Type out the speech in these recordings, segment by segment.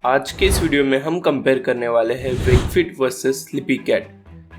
आज के इस वीडियो में हम कंपेयर करने वाले हैं वेकफिट वर्सेस स्लीपीकैट।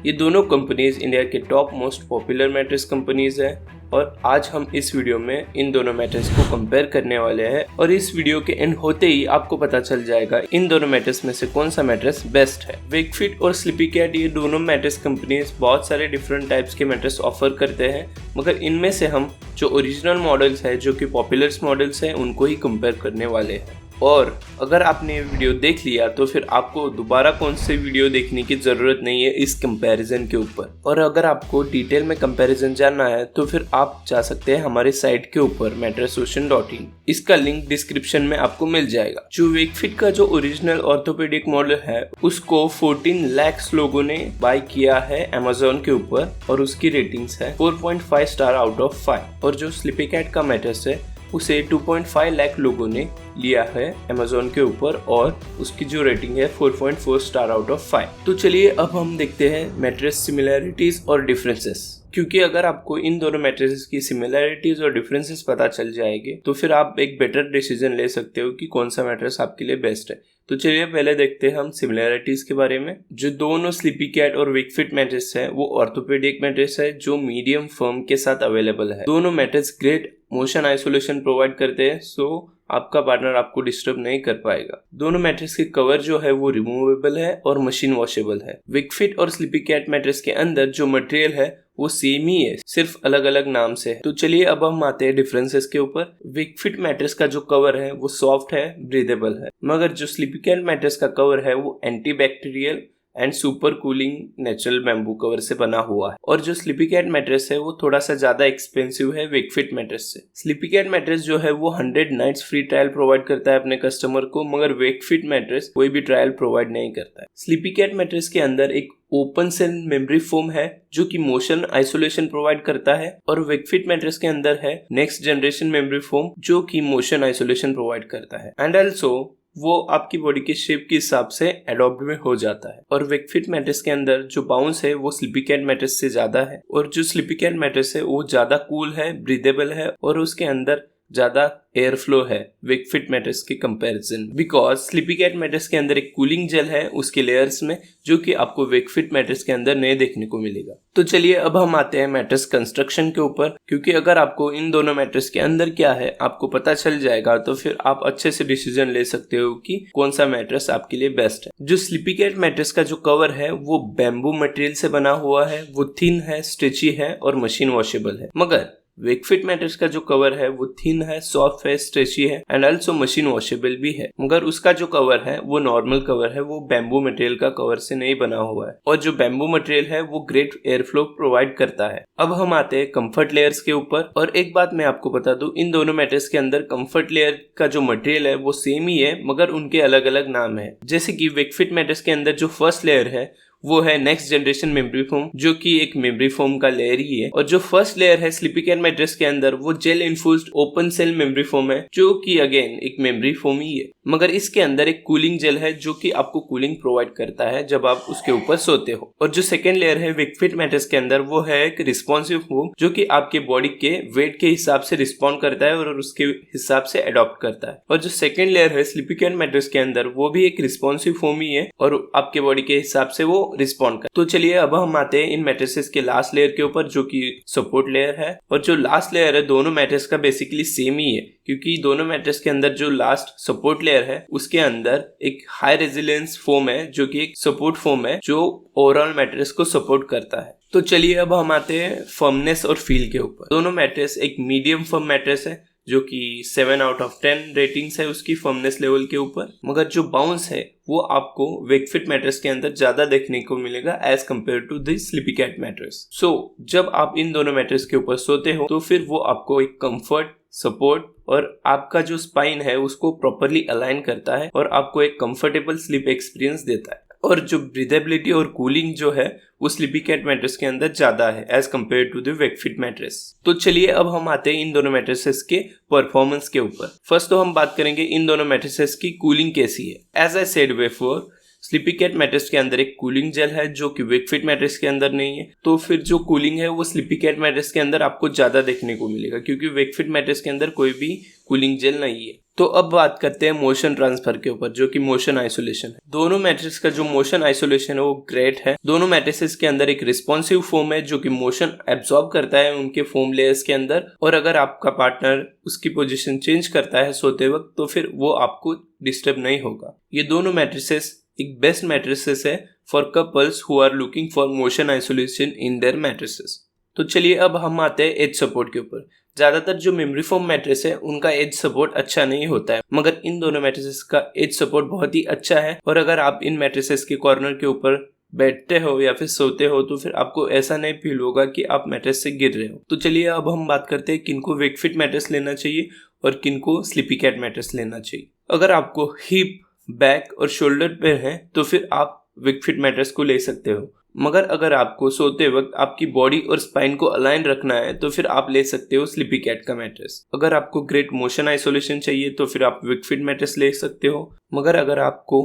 ये दोनों कंपनीज इंडिया के top most popular mattress companies हैं और आज हम इस वीडियो में इन दोनों मैट्रेस को कंपेयर करने वाले हैं और इस वीडियो के एंड होते ही आपको पता चल जाएगा इन दोनों मैट्रेस में से कौन सा मैट्रेस बेस्ट है। वेकफिट और स्लीपीकैट ये दोनों मैट्रेस कंपनीज बहुत सारे डिफरेंट टाइप्स के मैट्रेस ऑफर करते हैं, मगर इनमें से हम जो ओरिजिनल मॉडल्स है जो कि पॉपुलर मॉडल्स हैं उनको ही कंपेयर करने वाले हैं। और अगर आपने ये वीडियो देख लिया तो फिर आपको दोबारा कौन से वीडियो देखने की ज़रूरत नहीं है इस कंपैरिजन के ऊपर। और अगर आपको डिटेल में कंपैरिजन जानना है तो फिर आप जा सकते हैं हमारे साइट के ऊपर mattressocian.in। इसका लिंक डिस्क्रिप्शन में आपको मिल जाएगा। जो वेकफिट का जो ओरिजिनल ऑर्थोपेडिक मॉडल है उसको 14 लाख लोगों ने बाय किया है अमेजोन के ऊपर और उसकी रेटिंग्स है 4.5 स्टार आउट ऑफ 5। और जो स्लीपीकैट का मैट्रेस है उसे 2.5 लाख लोगों ने लिया है अमेजोन के ऊपर और उसकी जो रेटिंग है 4.4 स्टार आउट ऑफ 5। तो चलिए अब हम देखते हैं मैट्रेस सिमिलैरिटीज और डिफरेंसेस। क्योंकि अगर आपको इन दोनों मैट्रेसेस की सिमिलैरिटीज और डिफरेंसेस पता चल जाएंगे तो फिर आप एक बेटर डिसीजन ले सकते हो कि कौन सा मैट्रेस आपके लिए बेस्ट है। तो चलिए पहले देखते हैं हम सिमिलैरिटीज के बारे में। जो दोनों स्लीपीकैट और वेकफिट मैट्रेस है वो ऑर्थोपेडिक मैट्रेस है जो मीडियम फर्म के साथ अवेलेबल है। दोनों mattress great motion isolation provide करते हैं, सो आपका पार्टनर आपको डिस्टर्ब नहीं कर पाएगा। दोनों मैट्रेस के कवर जो है वो रिमूवेबल है और मशीन वॉशेबल है। वेकफिट और स्लीपीकैट मैट्रेस के अंदर जो मटेरियल है वो सेम ही है, सिर्फ अलग अलग नाम से है। तो चलिए अब हम आते हैं डिफरेंसेस के ऊपर। वेकफिट मैट्रेस का जो कवर है वो सॉफ्ट है, ब्रीदेबल है, मगर जो स्लीपीकैट मैट्रेस का कवर है वो antibacterial and super cooling natural bamboo cover से बना हुआ है। और जो स्लीपीकैट मैट्रेस है वो थोड़ा सा ज्यादा एक्सपेंसिव है वेकफिट मैट्रेस से। स्लीपीकैट मैट्रेस जो है वो 100 नाइट्स फ्री ट्रायल प्रोवाइड करता है अपने कस्टमर को, मगर वेकफिट मैट्रेस कोई भी ट्रायल प्रोवाइड नहीं करता है। स्लीपीकैट मैट्रेस के अंदर एक ओपन सेल मेमोरी फोम है जो कि मोशन आइसोलेशन प्रोवाइड करता है और वेकफिट मैट्रेस के अंदर है नेक्स्ट जनरेशन मेमोरी फोम जो कि मोशन आइसोलेशन प्रोवाइड करता है एंड ऑल्सो वो आपकी बॉडी के शेप के हिसाब से एडॉप्ट में हो जाता है। और वेकफिट मैट्रेस के अंदर जो बाउंस है वो स्लीपीकैट मैट्रेस से ज्यादा है और जो स्लीपीकैट मैट्रेस है वो ज्यादा कूल है, ब्रीदेबल है और उसके अंदर ज्यादा एयर फ्लो है वेकफिट मैट्रेस के कंपैरिजन। बिकॉज स्लीपीकैट मैट्रेस के अंदर एक कूलिंग जेल है उसके लेयर्स में जो कि आपको वेकफिट मैट्रेस के अंदर नहीं देखने को मिलेगा। तो चलिए अब हम आते हैं मैट्रेस कंस्ट्रक्शन के ऊपर। क्योंकि अगर आपको इन दोनों मैट्रेस के अंदर क्या है आपको पता चल जाएगा तो फिर आप अच्छे से डिसीजन ले सकते हो कि कौन सा मैट्रेस आपके लिए बेस्ट है। जो स्लीपीकैट मैट्रेस का जो कवर है वो बैम्बू मटेरियल से बना हुआ है, वो थिन है, स्ट्रेची है और मशीन वॉशेबल है। मगर वेकफिट मैट्रेस का जो कवर है वो थिन है, सॉफ्ट है, स्ट्रेची है एंड ऑल्सो मशीन वॉशेबल भी है, मगर उसका जो कवर है वो नॉर्मल कवर है, वो बैम्बू मटेरियल का कवर से नहीं बना हुआ है। और जो बैम्बू मटेरियल है वो ग्रेट एयर फ्लो प्रोवाइड करता है। अब हम आते हैं कंफर्ट लेयर्स के ऊपर। और एक बात मैं आपको बता दूं, इन दोनों मैट्रेस के अंदर कंफर्ट लेयर का जो मटेरियल है वो सेम ही है, मगर उनके अलग अलग नाम है। जैसे कि वेकफिट मैट्रेस के अंदर जो फर्स्ट लेयर है वो है नेक्स्ट जनरेशन मेमोरी फोम जो कि एक मेमोरी फोम का लेयर ही है। और जो फर्स्ट लेयर है स्लीपीकैट मैट्रेस के अंदर वो gel infused open cell memory foam है जो कि अगेन एक मेमोरी फोम ही है, मगर इसके अंदर एक कूलिंग जेल है जो कि आपको कूलिंग प्रोवाइड करता है जब आप उसके ऊपर सोते हो। और जो सेकेंड लेयर है वेकफिट मैट्रेस के अंदर वो है एक रिस्पॉन्सिव फोम जो कि आपके बॉडी के वेट के हिसाब से रिस्पॉन्ड करता है और उसके हिसाब से अडॉप्ट करता है। और जो सेकेंड लेयर है स्लीपीकैट मैट्रेस के अंदर वो भी एक रिस्पॉन्सिव फोम ही है और आपके बॉडी के हिसाब से वो रिस्पॉन्ड कर। तो चलिए अब हम आते हैं इन मैट्रेसेस के लास्ट लेयर के ऊपर जो कि सपोर्ट लेयर है। और जो लास्ट लेयर है दोनों मैट्रेस का बेसिकली सेम ही है, क्योंकि दोनों मैट्रेस के अंदर जो लास्ट सपोर्ट लेयर है उसके अंदर एक हाई रेजिलियंस फोम है जो कि एक सपोर्ट फोम है जो ओवरऑल मैट्रेस को सपोर्ट करता है। तो चलिए अब हम आते हैं फर्मनेस और फील के ऊपर। दोनों मैट्रेस एक मीडियम फर्म मैट्रेस है जो कि 7 आउट ऑफ 10 रेटिंग्स है उसकी फर्मनेस लेवल के ऊपर, मगर जो बाउंस है वो आपको वेकफिट मैट्रेस के अंदर ज्यादा देखने को मिलेगा as compare to the Sleepycat mattress. So जब आप इन दोनों मैट्रेस के ऊपर सोते हो तो फिर वो आपको एक कंफर्ट, सपोर्ट और आपका जो स्पाइन है उसको प्रॉपरली अलाइन करता है और आपको एक कंफर्टेबल स्लीप एक्सपीरियंस देता है। और जो ब्रीदेबिलिटी और कूलिंग जो है वो स्लीपीकैट मैट्रेस के अंदर ज्यादा है as compare to the Wakefit mattress. तो चलिए अब हम आते हैं इन दोनों मैट्रेसेस के परफॉर्मेंस के ऊपर। फर्स्ट तो हम बात करेंगे इन दोनों मैट्रेसेस की कूलिंग कैसी है। As I said before, Sleepycat mattress के अंदर एक कूलिंग जेल है जो कि वेकफिट मैट्रेस के अंदर नहीं है, तो फिर जो कूलिंग है वो स्लीपीकैट मैट्रेस के अंदर आपको ज्यादा देखने को मिलेगा क्योंकि वेकफिट मैट्रेस के अंदर कोई भी कूलिंग जेल नहीं है। तो अब बात करते हैं मोशन ट्रांसफर के ऊपर, जो कि मोशन आइसोलेशन है। दोनों मैट्रेस का जो मोशन आइसोलेशन है वो ग्रेट है। दोनों मैट्रेसेस के अंदर एक रिस्पॉन्सिव फोम है जो कि मोशन एब्जॉर्ब करता है उनके फोम लेयर्स के अंदर, और अगर आपका पार्टनर उसकी पोजीशन चेंज करता है सोते वक्त तो फिर वो आपको डिस्टर्ब नहीं होगा। ये दोनों मैट्रेसेस एक बेस्ट मैट्रेसेस है for couples who are looking for motion isolation in their mattresses. तो चलिए अब हम आते हैं एज सपोर्ट के ऊपर। ज्यादातर जो मेमोरी फोम मैट्रेस है उनका एज सपोर्ट अच्छा नहीं होता है, मगर इन दोनों मैट्रेसेस का एज सपोर्ट बहुत ही अच्छा है। और अगर आप इन मैट्रेसेस के कॉर्नर के ऊपर बैठते हो या फिर सोते हो तो फिर आपको ऐसा नहीं फील होगा कि आप मैट्रेस से गिर रहे हो। तो चलिए अब हम बात करते हैं किनको वेकफिट मैट्रेस लेना चाहिए और किनको स्लीपीकैट मैट्रेस लेना चाहिए। अगर आपको हिप, बैक और शोल्डर पे है तो फिर आप वेकफिट मैट्रेस को ले सकते हो, मगर अगर आपको सोते वक्त आपकी बॉडी और स्पाइन को अलाइन रखना है तो फिर आप ले सकते हो स्लीपीकैट का मैट्रेस। अगर आपको ग्रेट मोशन आइसोलेशन चाहिए तो फिर आप वेकफिट मैट्रेस ले सकते हो, मगर अगर आपको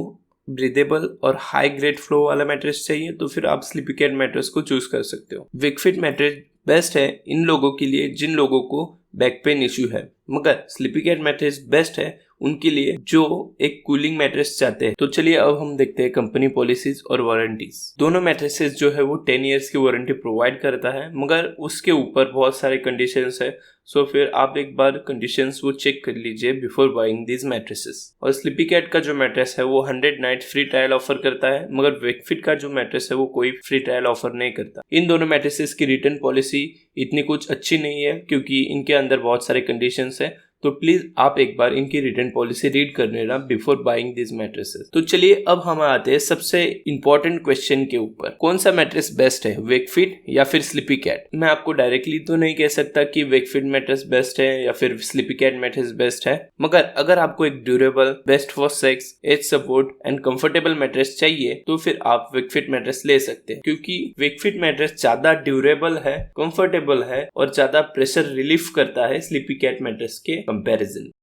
ब्रीदेबल और हाई ग्रेड फ्लो वाला मैट्रेस चाहिए तो फिर आप स्लीपीकैट मैट्रेस को चूज कर सकते हो। वेकफिट मैट्रेस बेस्ट है इन लोगों के लिए जिन लोगों को बैक पेन इश्यू है, मगर स्लीपीकैट मैट्रेस बेस्ट है उनके लिए जो एक कूलिंग मैट्रेस चाहते हैं। तो चलिए अब हम देखते हैं कंपनी पॉलिसीज और वारंटीज। दोनों मैट्रेसेस जो है वो 10 इयर्स की वारंटी प्रोवाइड करता है, मगर उसके ऊपर बहुत सारे कंडीशंस है। सो फिर आप एक बार कंडीशंस वो चेक कर लीजिए बिफोर बाइंग दीज मैट्रेसेस। और स्लीपीकैट का जो मैट्रेस है वो 100 नाइट फ्री ट्रायल ऑफर करता है, मगर वेकफिट का जो मैट्रेस है वो कोई फ्री ट्रायल ऑफर नहीं करता। इन दोनों मैट्रेसेस की रिटर्न पॉलिसी इतनी कुछ अच्छी नहीं है क्योंकि इनके अंदर बहुत सारे कंडीशंस है। तो प्लीज आप एक बार इनकी रिटर्न पॉलिसी रीड कर लेना बिफोर बाइंग दिस मैट्रेसेस। तो चलिए अब हम आते हैं सबसे इंपॉर्टेंट क्वेश्चन के ऊपर, कौन सा मैट्रेस बेस्ट है, वेकफिट या फिर स्लीपीकैट। मैं आपको डायरेक्टली तो नहीं कह सकता कि वेकफिट मैट्रेस बेस्ट है या फिर स्लीपीकैट मैट्रेस बेस्ट है, मगर अगर आपको एक durable, best for sex, edge support and comfortable mattress चाहिए तो फिर आप वेकफिट मैट्रेस ले सकते हैं, क्योंकि वेकफिट मैट्रेस ज्यादा ड्यूरेबल है, कंफर्टेबल है और ज्यादा प्रेशर रिलीफ करता है स्लीपीकैट मैट्रेस के कंपैरिजन।